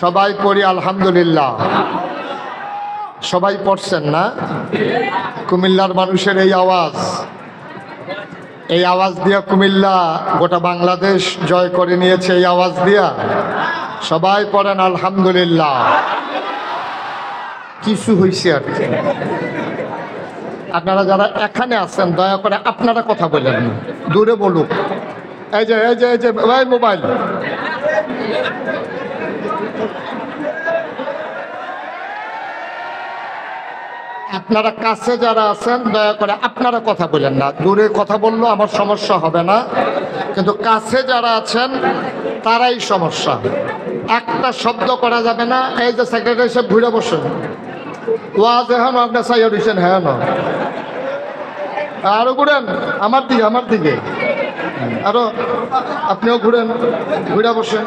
সবাই পড়ি আলহামদুলিল্লাহ। সবাই পড়ছেন না? কুমিল্লার মানুষের এই আওয়াজ দিয়া কুমিল্লা গোটা বাংলাদেশ জয় করে নিয়েছে। এই আওয়াজ দিয়া সবাই পড়েন আলহামদুলিল্লাহ। কিছু হয়েছে আর কি। আপনারা যারা এখানে আছেন দয়া করে আপনারা কথা বলেন না, দূরে বলুক। এই যে ভাই মোবাইল, আপনারা কাছে যারা আছেন দয়া করে আপনারা কথা বলেন না, দূরে কথা বললেও আমার সমস্যা হবে না, কিন্তু কাছে যারা আছেন তারাই সমস্যা। একটা শব্দ করা যাবে না। এই যে সেক্রেটারি সাহেব ঘুরে বসেন, ওয়াজ এখন আপনার সাইয়া দিচ্ছেন। হ্যাঁ না, আরো ঘুরেন আমার দিকে আরো। আপনিও ঘুরেন, ঘুরে বসেন,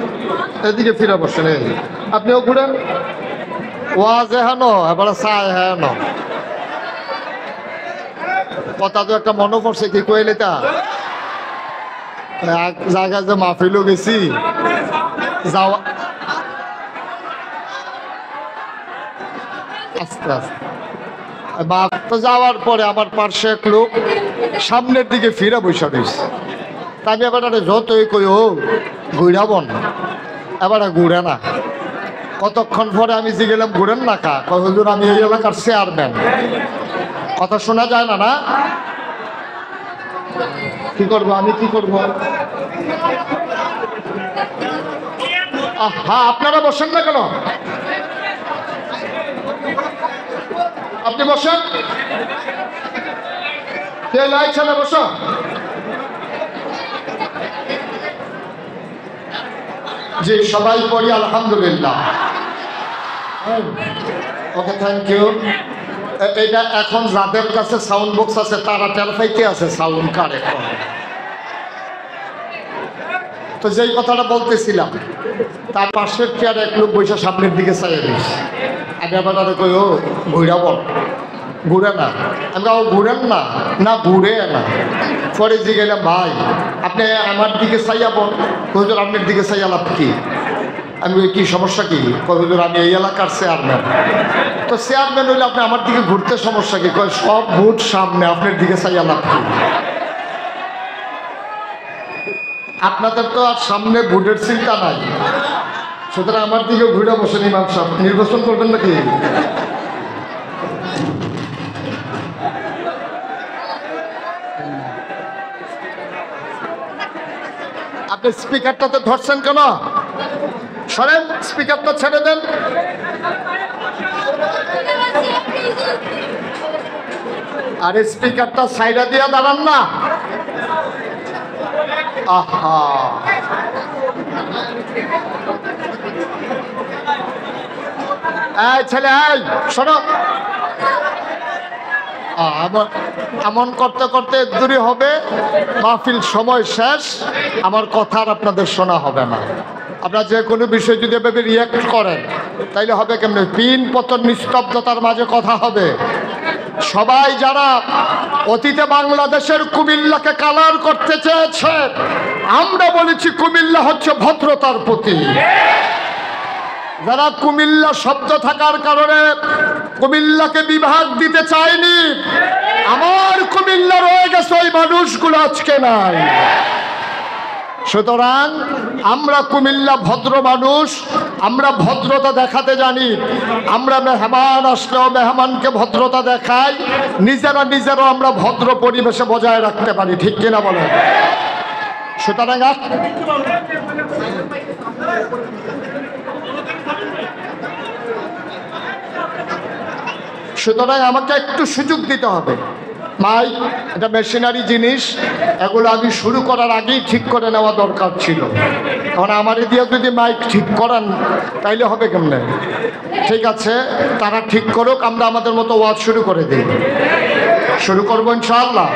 এদিকে ফিরে বসেন। এই আপনিও ঘুরেন, ওয়াজ এখন এবারে চাই। হ্যাঁ না, কথা তো একটা মনে পড়ছে, কি কইলে তা এক জায়গায় যে মাহফিলও গেছি যাওয়া, আস্তে আস্তে তো যাওয়ার পরে আমার পার্শ্বে এক লোক সামনের দিকে ফিরে বসে রয়েছে। আমি এবার যতই কই ও ঘুরাবন, এবারে ঘুরে না। কতক্ষণ পরে আমি জিগেলাম ঘুরেন না কা? হুজুর আমি এই এলাকার চেয়ারম্যান। কথা শোনা যায় না? না কি করবো আমি, কি করবো? হ্যাঁ, আপনারা বসেন না কেন? আপনি বসেন, কে লাগছে না? বসো। জি, সবাই পড়ি আলহামদুলিল্লাহ। ওকে, থ্যাংক ইউ। এটা এখন যাদের কাছে সাউন্ড বক্স আছে তারা টের পাইতে আছে সাউন্ড কারে। তো যেই কথাটা বলতেছিলাম, তার পাশের চেয়ারে এক লোক বসে সামনের দিকে চাইয়ে দিয়েছে। আমি আবার তাদের কই ও ঘুরাব, ঘুরে না। আমি ও ঘুরেন না, না ঘুরে না। পরে জিগেলাম ভাই আপনি আমার দিকে চাইয়াবন, হুজুর আপনার দিকে চাইয়া লাভ কি? আমি কি সমস্যা কি? হুজুর আমি এই এলাকার চেয়ারম্যান। তো চেয়ারম্যান হইলে আপনি আমার দিকে ঘুরতে সমস্যা কি? কয় সব ভোট সামনে, আপনার দিকে চাইয়া লাভ কি? আপনাদের তো আর সামনে ভোটের চিন্তা নাই, সুতরাং আমার দিকে ঘুরে বসেন। ইমাম সাহেব নির্বাচন করবেন নাকি? আপনি স্পিকারটাতে ধরছেন কেন? সরেন, স্পিকারটা ছেড়ে দেন। আরে স্পিকারটা সাইডা দিয়ে দাঁড়ান না। আহা, এই ছেলে, এই শোনো, এমন করতে করতে দূরে হবে মাহফিল, সময় শেষ, আমার কথা আর আপনাদের শোনা হবে না। আপনারা যে কোনো বিষয় যদি এভাবে রিয়াক্ট করেন তাইলে হবে কেমনে? পিন পতন নিস্তব্ধতার মাঝে কথা হবে। সবাই যারা অতীতে বাংলাদেশের কুমিল্লাকে কালার করতে চেয়েছে, আমরা বলেছি কুমিল্লা হচ্ছে ভদ্রতার প্রতীক। যারা কুমিল্লা শব্দ থাকার কারণে কুমিল্লাকে বিভাগ দিতে চায়নি, আমার কুমিল্লা রয়ে গেছে, ওই মানুষগুলো আজকে নাই। সুতরাং আমরা কুমিল্লা ভদ্র মানুষ, আমরা ভদ্রতা দেখাতে জানি। আমরা মেহমান আসলেও মেহমানকে ভদ্রতা দেখাই, নিজেরাও আমরা ভদ্র পরিবেশে বজায় রাখতে পারি। ঠিক কিনা বলেন? সুতরাং আমাকে একটু সুযোগ দিতে হবে। মাইক এটা মেশিনারি জিনিস, এগুলো আমি শুরু করার আগেই ঠিক করে নেওয়া দরকার ছিল। কারণ আমার দিয়ে যদি মাইক ঠিক করান তাইলে হবে কেমনে? ঠিক আছে, তারা ঠিক করুক, আমরা আমাদের মতো ওয়াজ শুরু করে দিই। শুরু করবো ইনশাআল্লাহ।